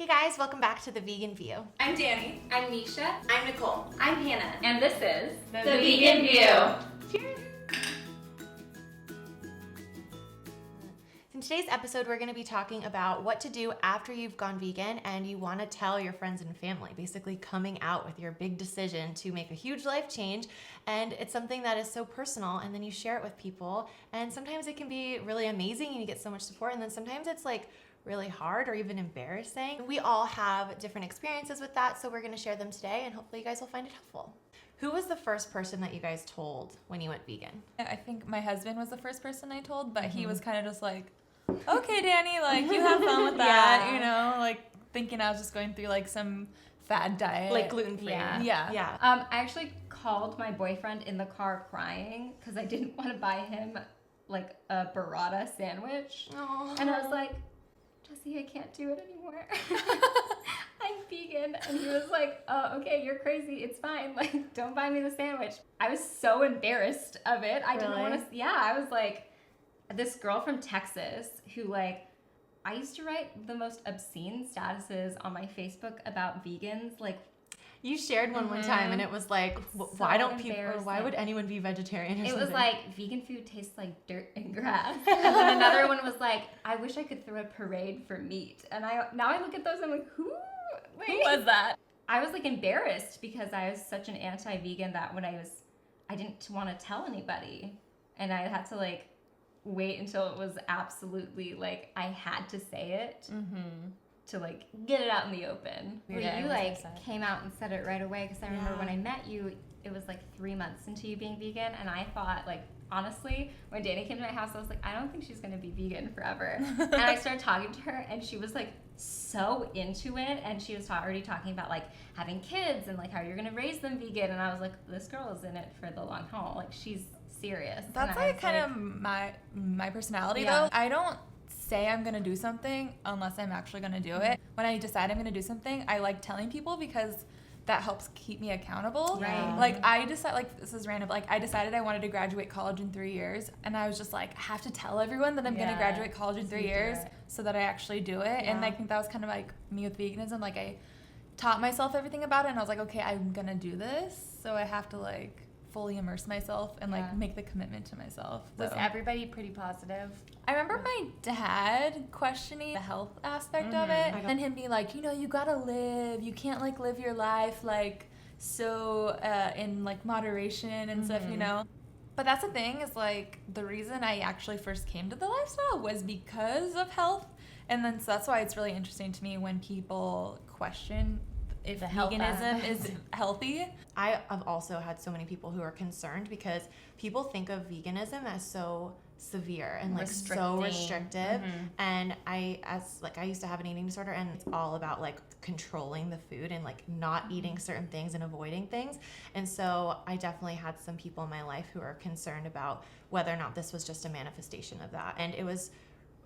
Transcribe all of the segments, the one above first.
Hey guys, welcome back to The Vegan View. I'm Dani. I'm NISHA. I'm Nicole. I'm Hannah. And this is The Vegan View. Cheers! In today's episode, we're going to be talking about what to do after you've gone vegan and you want to tell your friends and family, basically coming out with your big decision to make a huge life change. And it's something that is so personal, and then you share it with people. And sometimes it can be really amazing and you get so much support, and then sometimes it's like really hard or even embarrassing. We all have different experiences with that, so we're going to share them today, and hopefully you guys will find it helpful. Who was the first person that you guys told when you went vegan? I think my husband was the first person I told, but he was kind of just like, okay, Dani, like, you have fun with that, Yeah. you know, like, thinking I was just going through, like, some fad diet. Like gluten-free. Yeah. I actually called my boyfriend in the car crying because I didn't want to buy him, like, a burrata sandwich. Aww. And I was like, Jesse, I can't do it anymore. I'm vegan. And he was like, oh, okay, you're crazy. It's fine. Like, don't buy me the sandwich. I was so embarrassed of it. I didn't want to, I was like, this girl from Texas who, like, I used to write the most obscene statuses on my Facebook about vegans. Like, You shared one time, and it was like, why don't people, or why embarrassing. would anyone be vegetarian or it something? was like, vegan food tastes like dirt and grass. And then another one was like, I wish I could throw a parade for meat. And now I look at those and I'm like, who was that? I was like embarrassed because I was such an anti-vegan that when I didn't want to tell anybody. And I had to like wait until it was absolutely like I had to say it to like get it out in the open. Where you like came out and said it right away, because I remember when I met you, it was like 3 months into you being vegan, and I thought, like, honestly, when Dani came to my house, I was like, I don't think she's gonna be vegan forever. And I started talking to her, and she was like so into it, and she was already talking about like having kids and like how you're gonna raise them vegan, and I was like, this girl is in it for the long haul. Like, she's serious. That's like kind of my personality, though. I don't say I'm gonna do something unless I'm actually gonna do it. When I decide I'm gonna do something, I like telling people because that helps keep me accountable. Right. Like, I decided, like, this is random, like, I decided I wanted to graduate college in 3 years, and I was just like, I have to tell everyone that I'm gonna graduate college in 3 years so that I actually do it. And I think that was kind of like me with veganism. Like, I taught myself everything about it, and I was like, okay, I'm gonna do this, so I have to like fully immerse myself and like make the commitment to myself. Was So everybody pretty positive? I remember my dad questioning the health aspect of it, and him being like, you know, you gotta live, you can't like live your life like so in like moderation and stuff, you know. But that's the thing, is like the reason I actually first came to the lifestyle was because of health, and then so that's why it's really interesting to me when people question if veganism is healthy. I have also had so many people who are concerned because people think of veganism as so severe and like so restrictive. And I used to have an eating disorder, and it's all about like controlling the food and like not eating certain things and avoiding things. And so I definitely had some people in my life who are concerned about whether or not this was just a manifestation of that. And it was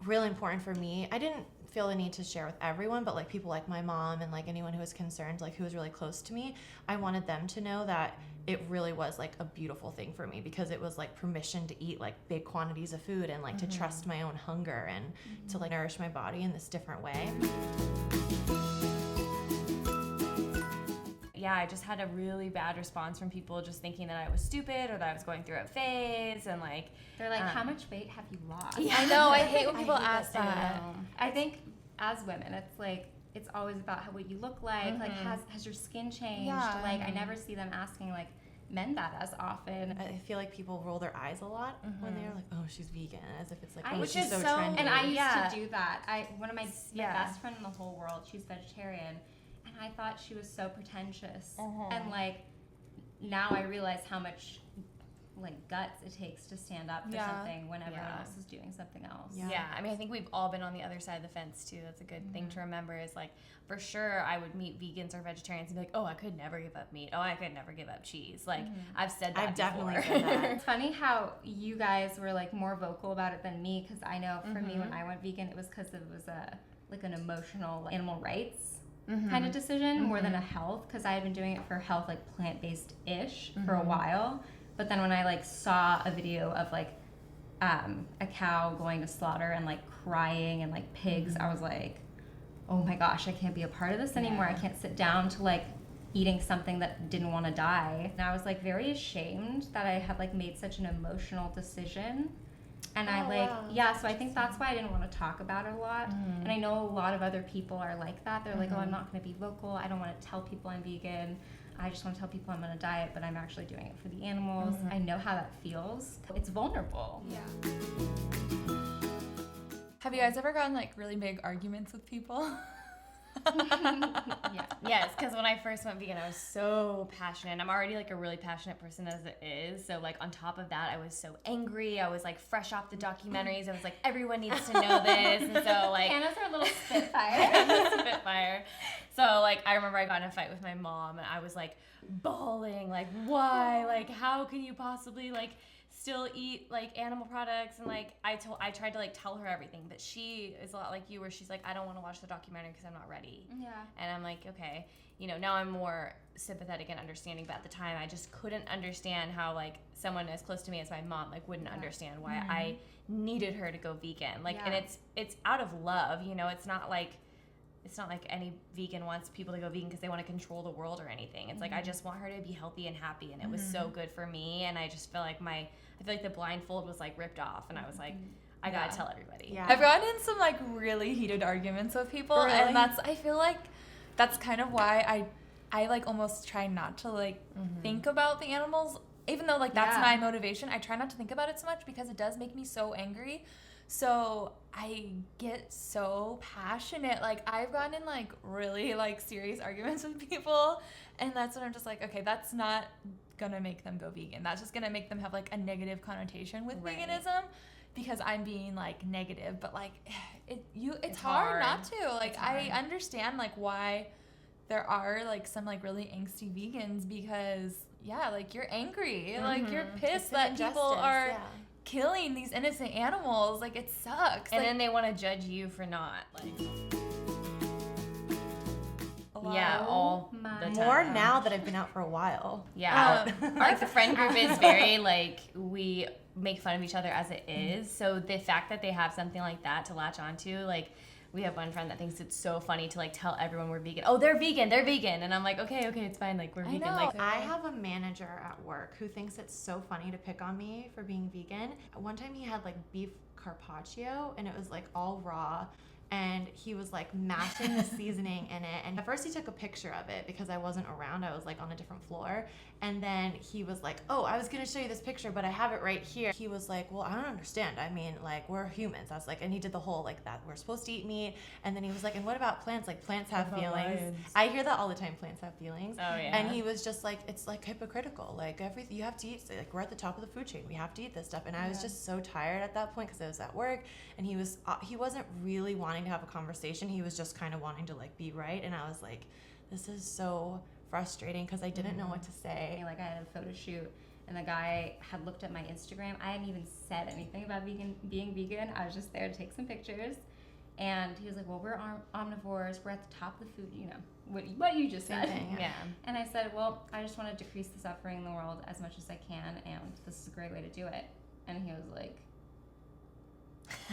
really important for me. I didn't feel the need to share with everyone, but like people like my mom and like anyone who was concerned, like who was really close to me, I wanted them to know that it really was like a beautiful thing for me, because it was like permission to eat like big quantities of food and like to trust my own hunger and to like nourish my body in this different way. Yeah, I just had a really bad response from people just thinking that I was stupid or that I was going through a phase, and like They're like, how much weight have you lost? I know, I hate when people ask that. that. I think as women, it's like, it's always about what you look like. Like, has your skin changed? Yeah. Like, I never see them asking like men that as often. I feel like people roll their eyes a lot when they're like, oh, she's vegan, as if it's like, Which she's is so so trendy. And I used to do that. One of my best friend in the whole world, she's vegetarian, and I thought she was so pretentious. And like, now I realize how much like guts it takes to stand up for something when everyone else is doing something else. Yeah, I mean, I think we've all been on the other side of the fence too. That's a good thing to remember, is like, for sure I would meet vegans or vegetarians and be like, oh, I could never give up meat. Oh, I could never give up cheese. Like, I've said that I've definitely before. said that. It's funny how you guys were like more vocal about it than me, because I know for me when I went vegan, it was because it was like an emotional like, animal rights kind of decision more than a health, because I had been doing it for health, like plant-based-ish for a while. But then when I like saw a video of like a cow going to slaughter and like crying and like pigs, I was like, oh my gosh, I can't be a part of this anymore. I can't sit down to like eating something that didn't want to die. And I was like very ashamed that I had like made such an emotional decision. And so I think that's why I didn't want to talk about it a lot. And I know a lot of other people are like that. They're like, oh, I'm not going to be vocal. I don't want to tell people I'm vegan. I just want to tell people I'm on a diet, but I'm actually doing it for the animals. I know how that feels. It's vulnerable. Yeah. Have you guys ever gotten like really big arguments with people? Yeah. Yes, because when I first went vegan, I was so passionate. I'm already like a really passionate person as it is. So like on top of that, I was so angry. I was like fresh off the documentaries. I was like, everyone needs to know this. And so like Hannah's our little spitfire. Spitfire. So like I remember I got in a fight with my mom and I was like bawling, like why? Like how can you possibly like still eat like animal products? And like I tried to like tell her everything, but she is a lot like you where she's like, I don't want to watch the documentary because I'm not ready. Yeah. And I'm like, okay, you know, now I'm more sympathetic and understanding, but at the time I just couldn't understand how like someone as close to me as my mom like wouldn't understand why I needed her to go vegan. Like and it's out of love, you know, it's not like any vegan wants people to go vegan because they want to control the world or anything. It's like I just want her to be healthy and happy, and it was so good for me. And I just feel like the blindfold was like ripped off, and I was like, I gotta tell everybody. Yeah. I've gotten in some like really heated arguments with people, and I feel like that's kind of why I like almost try not to like think about the animals, even though like that's my motivation. I try not to think about it so much because it does make me so angry. So I get so passionate. Like I've gotten in like really like serious arguments with people, and that's when I'm just like, okay, that's not gonna make them go vegan. That's just gonna make them have like a negative connotation with veganism because I'm being like negative. But like it's hard not to. Like I understand like why there are like some like really angsty vegans because like you're angry. Like you're pissed that people are killing these innocent animals. Like it sucks. And then they want to judge you for not like all the time. More now that I've been out for a while. Like the friend group is very like we make fun of each other as it is. So the fact that they have something like that to latch onto, like we have one friend that thinks it's so funny to like tell everyone we're vegan. Oh, they're vegan, and I'm like, okay, it's fine. Like we're vegan. Like I have a manager at work who thinks it's so funny to pick on me for being vegan. One time he had like beef carpaccio and it was like all raw. And he was like mashing the seasoning in it. And at first he took a picture of it because I wasn't around. I was like on a different floor. And then he was like, oh, I was going to show you this picture, but I have it right here. He was like, well, I don't understand. I mean, like, we're humans. I was like, and he did the whole like that we're supposed to eat meat. And then he was like, and what about plants? Like plants have feelings. Lions. I hear that all the time. Plants have feelings. Oh, yeah. And he was just like, it's like hypocritical. Like everything you have to eat. Like we're at the top of the food chain. We have to eat this stuff. And I was just so tired at that point because I was at work. And he wasn't really wanting to have a conversation. He was just kind of wanting to like be right. And I was like, this is so frustrating because I didn't know what to say. Like I had a photo shoot and the guy had looked at my Instagram. I hadn't even said anything about being vegan. I was just there to take some pictures. And he was like, well, we're omnivores. We're at the top of the food, you know, what you just said. Yeah. And I said, well, I just want to decrease the suffering in the world as much as I can. And this is a great way to do it. And he was like,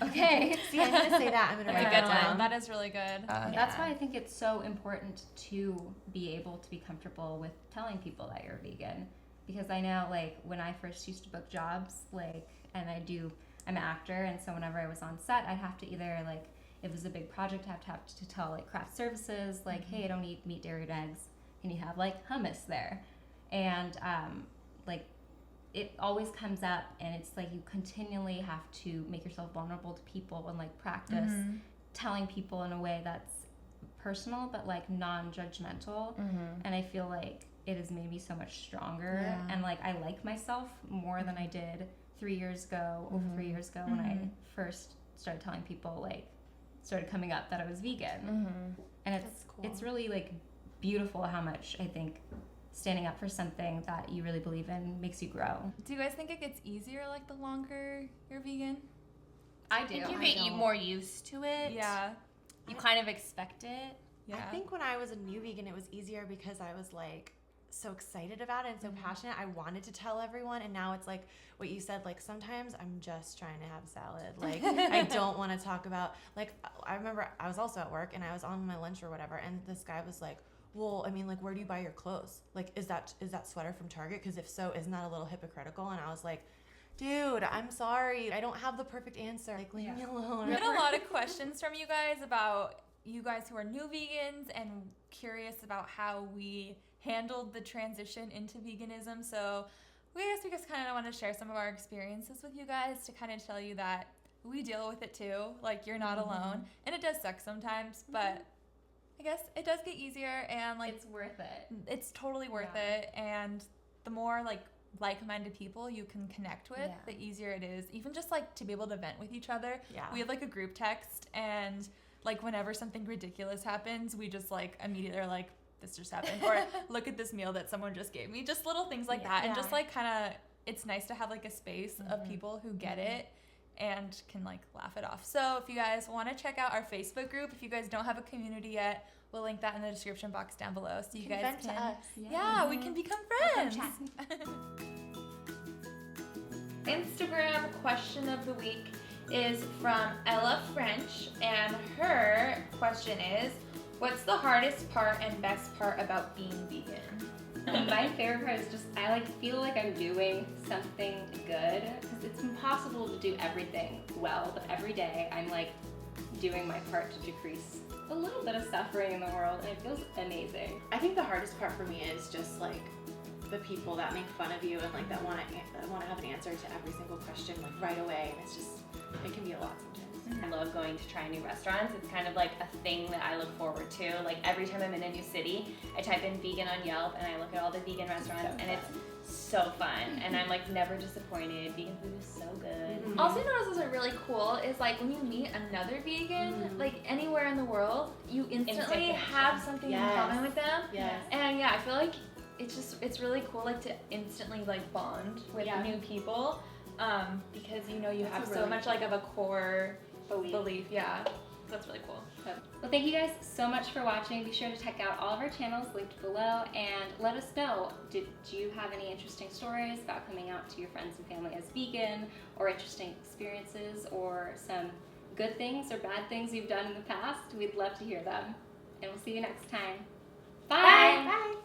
okay. See, I'm going to say that. I'm going to write that down. That is really good. That's why I think it's so important to be able to be comfortable with telling people that you're vegan. Because I know, like, when I first used to book jobs, like, and I'm an actor, and so whenever I was on set, I'd have to either, like, if it was a big project, I'd have to tell, like, craft services, like, hey, I don't eat meat, dairy, and eggs. Can you have, like, hummus there? And, like, it always comes up, and it's like you continually have to make yourself vulnerable to people and like practice telling people in a way that's personal but like non-judgmental. And I feel like it has made me so much stronger, and like I like myself more than I did 3 years ago, over 3 years ago when I first started telling people, like started coming up that I was vegan. And it's really like beautiful how much I think standing up for something that you really believe in makes you grow. Do you guys think it gets easier like the longer you're vegan? I do. I think you get more used to it. Yeah. You kind of expect it. Yeah. I think when I was a new vegan, it was easier because I was like so excited about it and so passionate. I wanted to tell everyone, and now it's like what you said, like sometimes I'm just trying to have salad. Like I don't want to talk about, like I remember I was also at work and I was on my lunch or whatever, and this guy was like, well, I mean, like, where do you buy your clothes? Like, is that sweater from Target? Because if so, isn't that a little hypocritical? And I was like, dude, I'm sorry, I don't have the perfect answer. Like, leave me alone. We had a lot of questions from you guys about you guys who are new vegans and curious about how we handled the transition into veganism. So we just kind of want to share some of our experiences with you guys to kind of tell you that we deal with it too. Like, you're not alone. And it does suck sometimes, but I guess it does get easier, and like it's worth it. It's totally worth it. And the more like-minded people you can connect with, the easier it is. Even just like to be able to vent with each other. Yeah. We have like a group text, and like whenever something ridiculous happens, we just like immediately are like, this just happened, or look at this meal that someone just gave me. Just little things like that, and just like kind of, it's nice to have like a space of people who get it and can like laugh it off. So if you guys want to check out our Facebook group, if you guys don't have a community yet, we'll link that in the description box down below, so you guys can. Us. Yeah, we can become friends. Instagram question of the week is from Ella French, and her question is, what's the hardest part and best part about being vegan? My favorite part is just, I like feel like I'm doing something good, because it's impossible to do everything well, but every day I'm like doing my part to decrease a little bit of suffering in the world, and it feels amazing. I think the hardest part for me is just like the people that make fun of you and like that want to have an answer to every single question like right away, and it's just, it can be a lot sometimes. I love going to try new restaurants. It's kind of like a thing that I look forward to. Like every time I'm in a new city, I type in vegan on Yelp and I look at all the vegan restaurants, and it's so fun. And I'm like never disappointed. Vegan food is so good. Also notice what's really cool is like when you meet another vegan, like anywhere in the world, you instantly have something in common with them. Yes. And I feel like it's really cool like to instantly like bond with new people, because you have so much like of a core belief. Yeah, that's really cool. Well, thank you guys so much for watching. Be sure to check out all of our channels linked below, and let us know, do you have any interesting stories about coming out to your friends and family as vegan, or interesting experiences, or some good things or bad things you've done in the past? We'd love to hear them. And we'll see you next time. Bye! Bye!